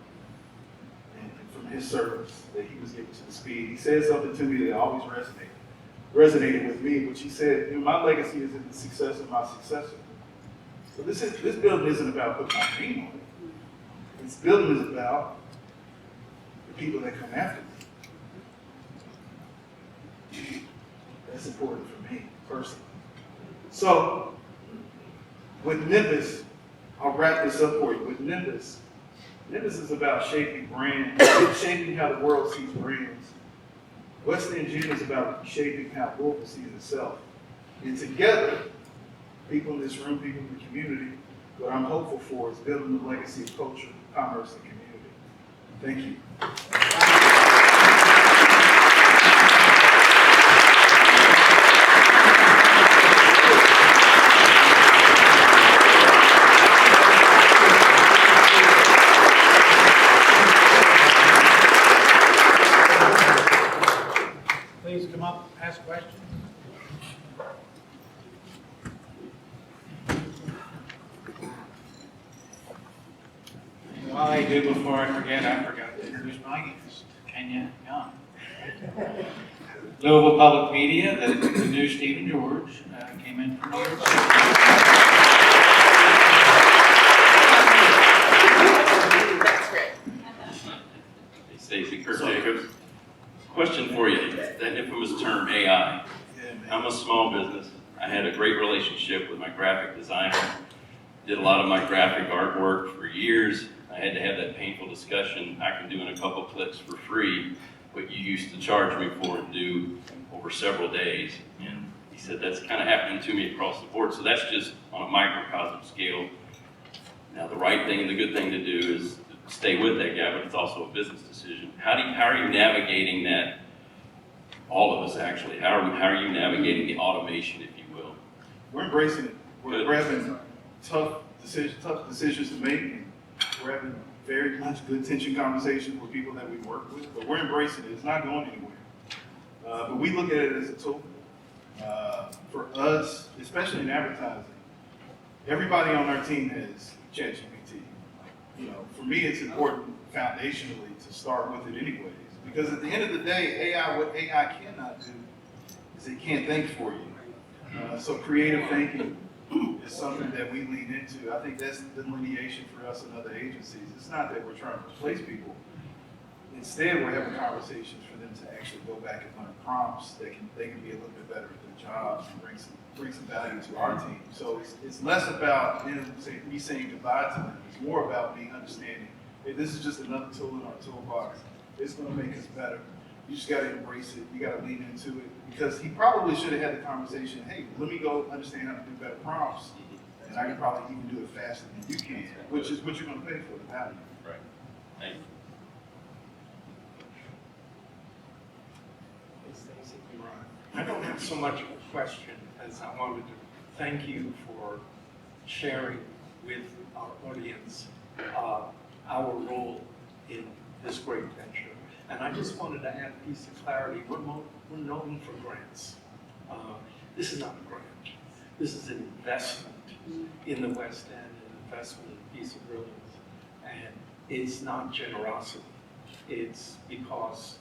and from his service that he was giving to the speed, he said something to me that always resonated with me, which he said, my legacy is in the success of my successor. So this building isn't about putting my name on it. This building is about the people that come after me. That's important for me, personally. So, with NIMBUS, I'll wrap this up for you. With NIMBUS is about shaping brands, shaping how the world sees brands. West End Gym is about shaping how Louisville sees itself. And together, people in this room, people in the community, what I'm hopeful for is building the legacy of culture, commerce, and community. Thank you. Please come up, ask questions. While I do, before I forget, I forgot to introduce my guest, Kenya Young. Louisville Public Media, the new Stephen George, came in from New York City. That's great. Hey, Stacey, Kurt Jacobs. Question for you, that infamous term AI. I'm a small business. I had a great relationship with my graphic designer. Did a lot of my graphic artwork for years. I had to have that painful discussion. I can do in a couple clicks for free what you used to charge me for and do over several days. And he said that's kind of happening to me across the board. So that's just on a microcosm scale. Now the right thing and the good thing to do is stay with that guy, but it's also a business decision. How are you navigating that? All of us actually. How are you navigating the automation, if you will? We're embracing it. We're having tough decisions to make, and we're having very much good tension conversations with people that we work with, but we're embracing it. It's not going anywhere. But we look at it as a tool. For us, especially in advertising, everybody on our team has ChatGPT. You know, for me, it's important foundationally to start with it anyways, because at the end of the day, what AI cannot do is it can't think for you. So creative thinking is something that we lean into. I think that's the delineation for us and other agencies. It's not that we're trying to replace people. Instead, we're having conversations for them to actually go back and learn prompts that they can be a little bit better at their jobs and bring some value to our team. So it's less about me saying goodbye to them. It's more about me understanding, hey, this is just another tool in our toolbox. It's going to make us better. You just got to embrace it. You got to lean into it, because he probably should have had the conversation. Hey, let me go understand how to do better prompts, and I can probably even do it faster than you can, which is what you're going to pay for, the value. Right. Thank you. I don't have so much of a question as I wanted to thank you for sharing with our audience our role in this great venture. And I just wanted to add a piece of clarity. We're known for grants. This is not a grant. This is an investment in the West End, an investment in a piece of brilliance. And it's not generosity. It's because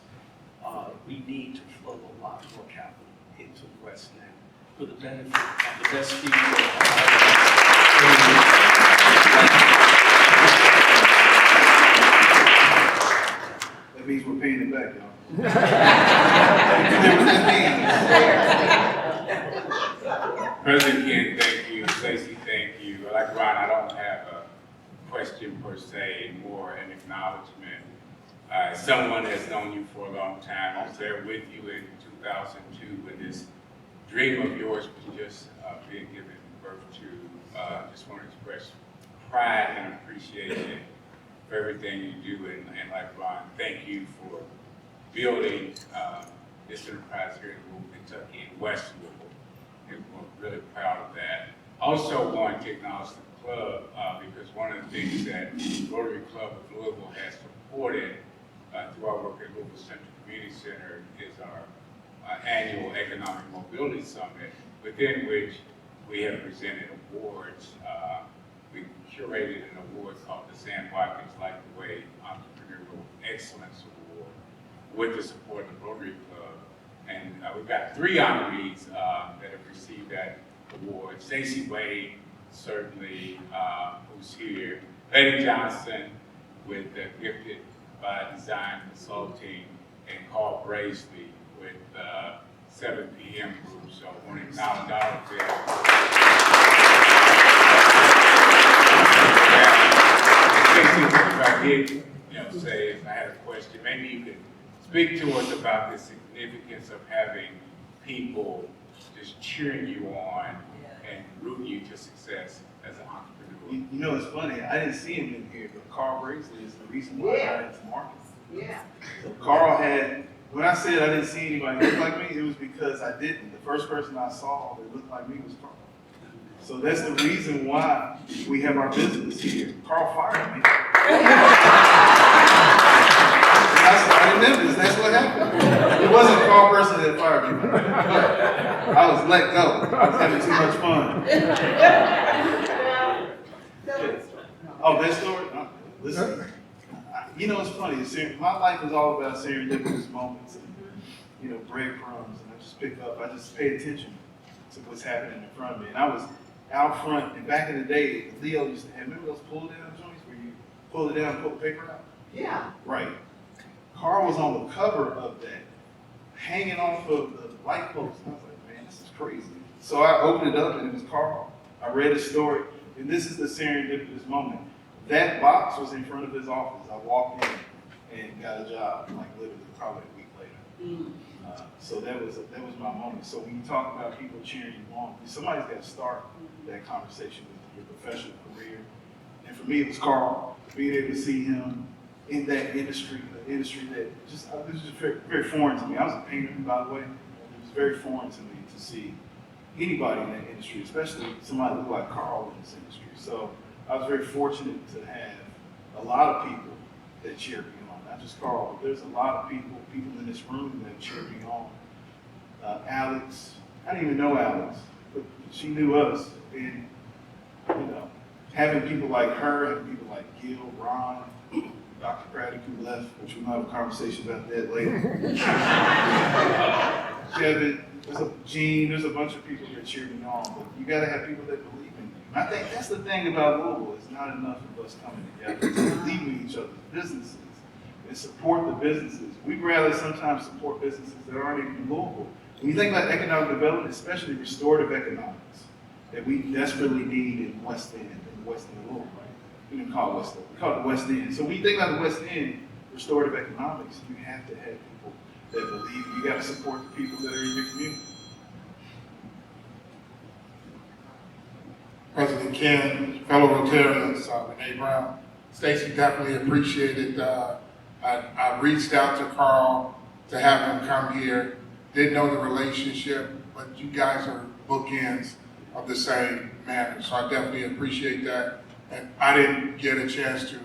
we need to flow a lot more capital into the West End for the benefit of the best future of That means we're paying it back, y'all. President Ken, thank you. Stacey, thank you. Like Ron, I don't have a question per se, more an acknowledgement. Someone has known you for a long time. I was there with you in 2002 when this dream of yours was just being given birth to. Just want to express pride and appreciation for everything you do. And like Ron, thank you for building this enterprise here in Louisville, Kentucky, and West Louisville. And we're really proud of that. Also want to acknowledge the club because one of the things that Rotary Club of Louisville has supported through our work at Louisville Central Community Center is our annual Economic Mobility Summit, within which we have presented awards. We curated an award called the Sam Watkins Light the Way Entrepreneurial Excellence Award with the support of the Rotary Club. And we've got 3 honorees that have received that award. Stacey Wade, certainly, who's here. Betty Johnson with Gifted by Design Consulting, and Carl Bracely with 7 p.m. group. So I want to acknowledge all of them. If I did, say, if I had a question, maybe you could speak to us about the significance of having people just cheering you on and rooting you to success as an entrepreneur. You know, it's funny, I didn't see him in here, but Carl Bracely is the reason why I got into marketing. Yeah. So Carl had, when I said I didn't see anybody look like me, it was because I didn't. The first person I saw that looked like me was Carl. So that's the reason why we have our business here. Carl fired me. I remember this, that's what happened. It wasn't Carl person that fired me, but I was let go. I was having too much fun. Oh, that story? Listen, you know, it's funny. My life is all about serendipitous moments and, breadcrumbs. And I just pick up, I just pay attention to what's happening in front of me. And I was out front, and back in the day, Leo used to have, remember those pull down joints where you pull it down and pull the paper out? Yeah. Right. Carl was on the cover of that, hanging off of the light post. And I was like, man, this is crazy. So I opened it up, and it was Carl. I read his story, and this is the serendipitous moment. That box was in front of his office. I walked in and got a job, like literally probably a week later. So that was my moment. So when you talk about people cheering you on, somebody's got to start that conversation with your professional career. And for me, it was Carl. Being able to see him in that industry, the industry that it was just very, very foreign to me. I was a painter, by the way. It was very foreign to me to see anybody in that industry, especially somebody like Carl in this industry. So I was very fortunate to have a lot of people that cheered me on. Not just Carl, but there's a lot of people in this room that cheered me on. Alex, I didn't even know Alex, but she knew us. And, having people like her, having people like Gil, Ron, Dr. Craddock, who left, which we'll have a conversation about that later. Kevin, Gene, there's a bunch of people that cheer me on, but you gotta have people that believe in you. And I think that's the thing about Louisville, it's not enough of us coming together to believe in each other's businesses and support the businesses. We'd rather sometimes support businesses that aren't even in Louisville. When you think about economic development, especially restorative economics, that we desperately need in West End, in West End of Louisville, right? We didn't call it West End, we call it the West End. So when you think about the West End, restorative economics, you have to have people that believe, you got to support the people that are in your community. President Ken, fellow Rotarians, Renee Brown, Stacey, definitely appreciated. I reached out to Carl to have him come here. Didn't know the relationship, but you guys are bookends of the same manner. So I definitely appreciate that. And I didn't get a chance to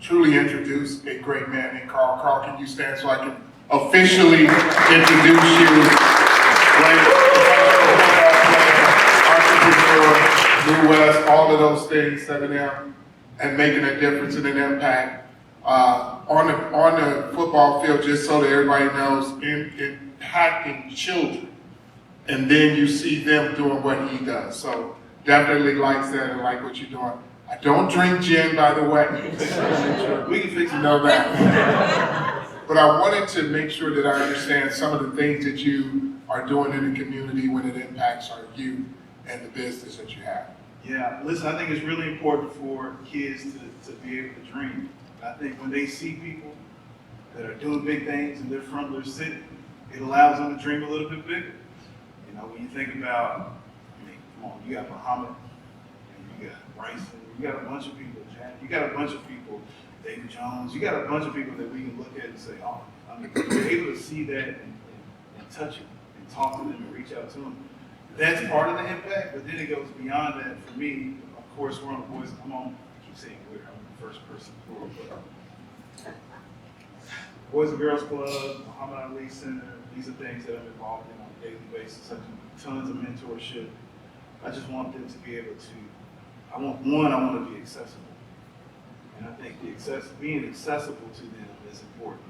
truly introduce a great man named Carl. Carl, can you stand so I can officially introduce you? Entrepreneur, New West, all of those things, 7M, and making a difference and an impact on the football field, just so that everybody knows, impacting children. And then you see them doing what he does. So definitely likes that and like what you're doing. I don't drink gin, by the way. We can fix it. You know that. But I wanted to make sure that I understand some of the things that you are doing in the community when it impacts our youth and the business that you have. Yeah, listen, I think it's really important for kids to be able to dream. I think when they see people that are doing big things in their front of their city, it allows them to dream a little bit bigger. You know, when you think about, come on, you got Muhammad, and you got Bryson, you got a bunch of people, Jack, you got a bunch of people David Jones. You got a bunch of people that we can look at and say, oh, I mean, you're able to see that and touch it and talk to them and reach out to them. That's part of the impact, but then it goes beyond that for me. Of course, we're on the Boys, I keep saying I'm the first person plural, but Boys and Girls Club, Muhammad Ali Center, these are things that I'm involved in on a daily basis. I do tons of mentorship. I just want them to be able to, I want to be accessible. And I think being accessible to them is important.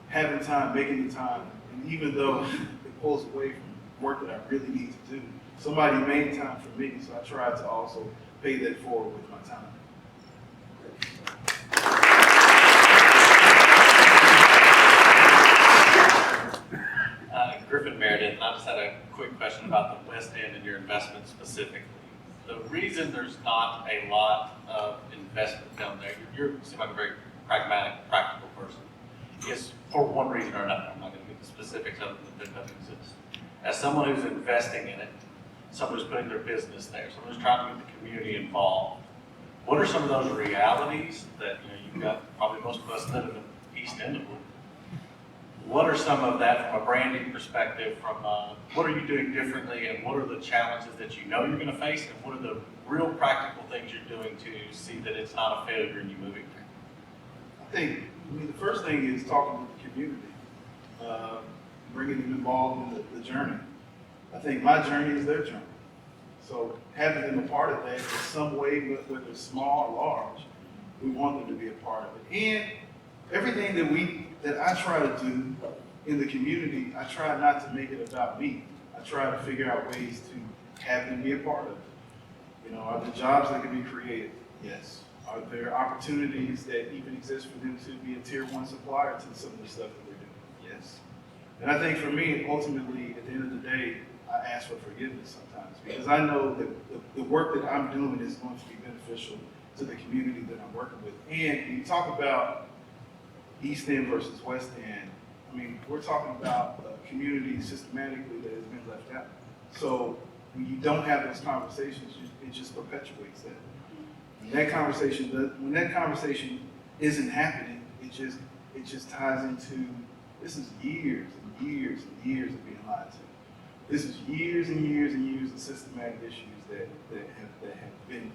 Having time, making the time, and even though it pulls away from work that I really need to do, somebody made time for me, so I try to also pay that forward with my time. Griffin Meredith, I just had a quick question about the West End and your investment specifically. The reason there's not a lot of investment down there, you seem like a very pragmatic, practical person, is for one reason or another. I'm not going to get the specifics of it, that doesn't exist. As someone who's investing in it, someone who's putting their business there, someone who's trying to get the community involved, what are some of those realities that you've got probably most of us live in the East End of Louisville? What are some of that from a branding perspective, from what are you doing differently, and what are the challenges that you know you're going to face, and what are the real practical things you're doing to see that it's not a failure in you moving there? I mean, the first thing is talking to the community, bringing them involved in the journey. I think my journey is their journey. So having them a part of that in some way, whether it's small or large, we want them to be a part of it. And everything that I try to do in the community, I try not to make it about me. I try to figure out ways to have them be a part of it. Are there jobs that can be created? Yes. Are there opportunities that even exist for them to be a tier 1 supplier to some of the stuff that they're doing? Yes. And I think for me, ultimately, at the end of the day, I ask for forgiveness sometimes because I know that the work that I'm doing is going to be beneficial to the community that I'm working with. And when you talk about East End versus West End, I mean, we're talking about a community systematically that has been left out. So when you don't have those conversations, it just perpetuates that. When that conversation isn't happening, it just ties into, this is years and years and years of being lied to. This is years and years and years of systematic issues that have been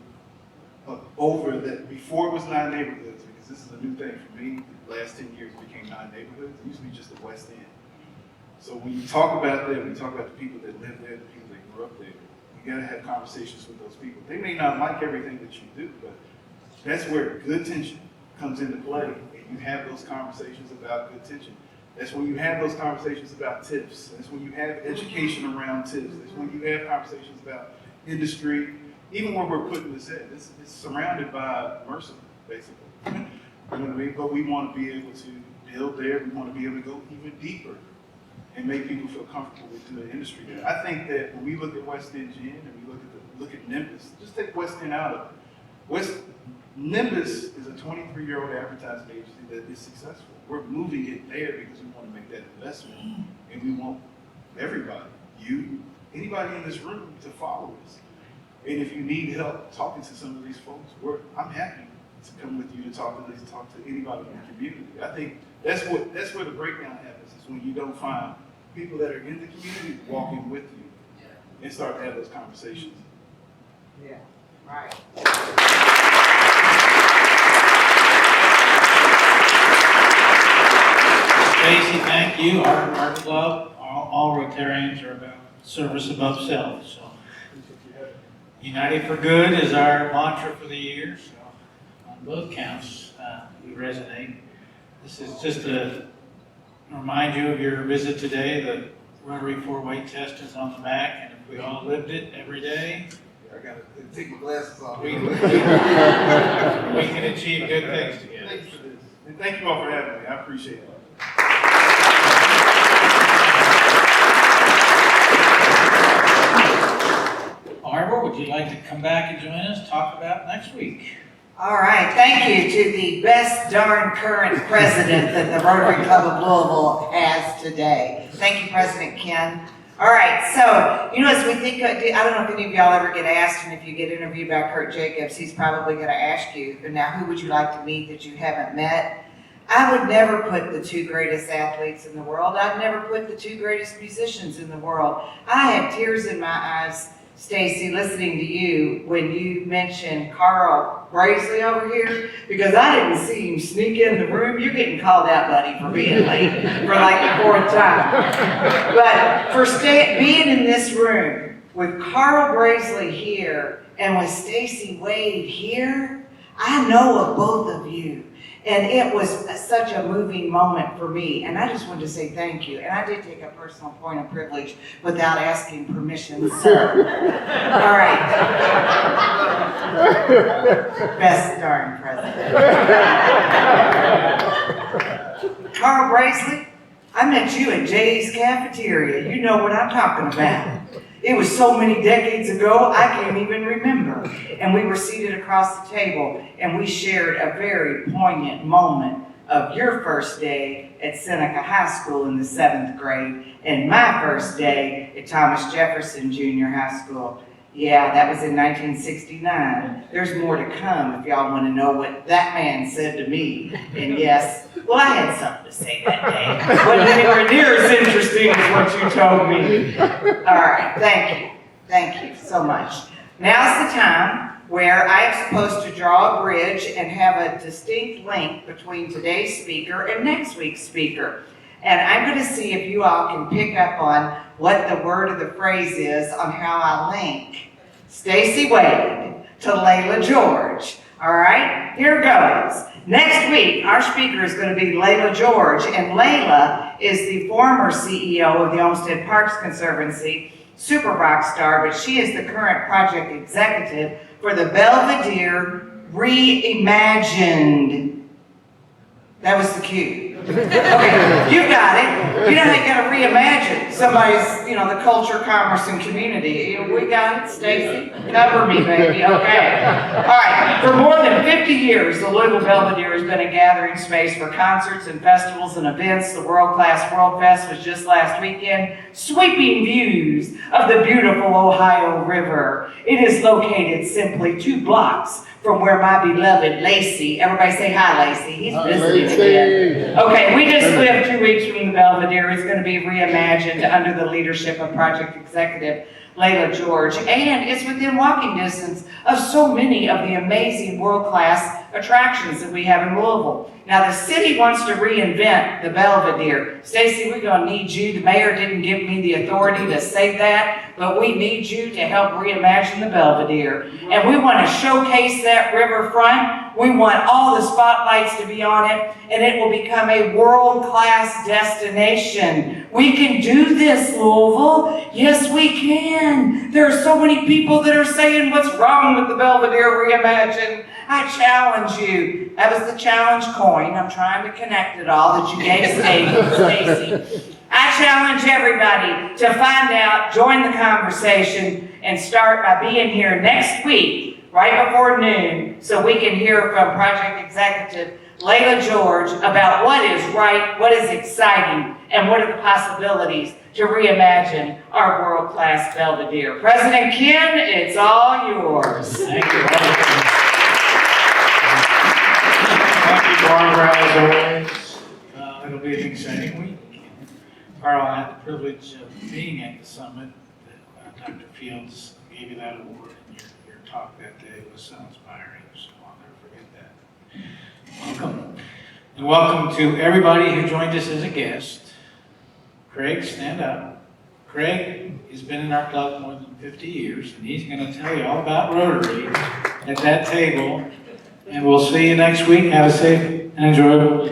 over that before it was 9 neighborhoods, because this is a new thing for me. The last 10 years it became 9 neighborhoods. It used to be just the West End. So when you talk about that, when you talk about the people that live there, the people that grew up there, you gotta have conversations with those people. They may not like everything that you do, but that's where good tension comes into play, and you have those conversations about good tension. That's when you have those conversations about tips. That's when you have education around tips. That's when you have conversations about industry. Even where we're putting this at, it's surrounded by Mercer, basically. You know what I mean? But we want to be able to build there. We want to be able to go even deeper and make people feel comfortable with the industry there. I think that when we look at West End Gin and we look at NIMBUS, just take West End out of it. NIMBUS is a 23-year-old advertising agency that is successful. We're moving it there because we want to make that investment, and we want everybody, anybody in this room, to follow us. And if you need help talking to some of these folks, I'm happy to come with you to talk to anybody in the community. I think that's where the breakdown happens, is when you don't find people that are in the community walking with you and start to have those conversations. Yeah, right. Stacey, thank you. Our club, all Rotarians are about service above self. So, United for Good is our mantra for the year. So, on both counts, we resonate. This is just to remind you of your visit today. The Rotary 4-way test is on the back, and if we all lived it every day, I gotta take my glasses off. we can achieve good things together. Thank you for this. And thank you all for having me. I appreciate it. Barbara, would you like to come back and join us, talk about next week? All right, thank you to the best darn current president that the Rotary Club of Louisville has today. Thank you, President Ken. All right, so, as we think, I don't know if any of y'all ever get asked, and if you get interviewed by Kurt Jacobs, he's probably gonna ask you, but now who would you like to meet that you haven't met? I would never put the 2 greatest athletes in the world. I'd never put the 2 greatest musicians in the world. I have tears in my eyes, Stacey, listening to you when you mentioned Carl Bracely over here, because I didn't see him sneak in the room. You're getting called out, buddy, for being late for like the 4th time. But for being in this room with Carl Bracely here and with Stacey Wade here, I know of both of you. And it was such a moving moment for me, and I just wanted to say thank you. And I did take a personal point of privilege without asking permission, sir. All right. Best darn president. Carl Bracely, I met you at Jay's Cafeteria. You know what I'm talking about. It was so many decades ago, I can't even remember. And we were seated across the table, and we shared a very poignant moment of your first day at Seneca High School in the 7th grade, and my first day at Thomas Jefferson Junior High School. Yeah, that was in 1969. There's more to come if y'all want to know what that man said to me. And yes, well, I had something to say that day. Wasn't anywhere near as interesting as what you told me. All right, thank you. Thank you so much. Now's the time where I am supposed to draw a bridge and have a distinct link between today's speaker and next week's speaker. And I'm going to see if you all can pick up on what the word of the phrase is on how I link Stacey Wade to Layla George. All right, here goes. Next week, our speaker is going to be Layla George, and Layla is the former CEO of the Olmsted Parks Conservancy, super rock star, but she is the current project executive for the Belvedere Reimagined. That was the cue. Okay, you got it. You know they got to reimagine somebody's, the culture, commerce, and community. We got it, Stacey. Cover me, baby. Okay. All right. For more than 50 years, the Louisville Belvedere has been a gathering space for concerts and festivals and events. The world-class World Fest was just last weekend. Sweeping views of the beautiful Ohio River. It is located simply 2 blocks from where my beloved Lacey, everybody say hi, Lacey. He's visiting again. Okay, we just lived 2 weeks from the Belvedere. It's going to be reimagined under the leadership of project executive Layla George, and it's within walking distance of so many of the amazing world-class attractions that we have in Louisville. Now, the city wants to reinvent the Belvedere. Stacey, we're going to need you. The mayor didn't give me the authority to say that, but we need you to help reimagine the Belvedere. And we want to showcase that riverfront. We want all the spotlights to be on it, and it will become a world-class destination. We can do this, Louisville. Yes, we can. There are so many people that are saying, what's wrong with the Belvedere Reimagined? I challenge you. That was the challenge coin. I'm trying to connect it all that you gave Stacey. I challenge everybody to find out, join the conversation, and start by being here next week, right before noon, so we can hear from Project Executive Layla George about what is right, what is exciting, and what are the possibilities to reimagine our world-class Belvedere. President Ken, it's all yours. Thank you. Thank you, Barbara, as always. It'll be an exciting week. Carl, I had the privilege of being at the summit. Dr. Fields gave you that award, and your talk that day was so inspiring, so I'll never forget that. Welcome. And welcome to everybody who joined us as a guest. Craig, stand up. Craig has been in our club more than 50 years, and he's going to tell you all about Rotary at that table. And we'll see you next week. Have a safe and enjoyable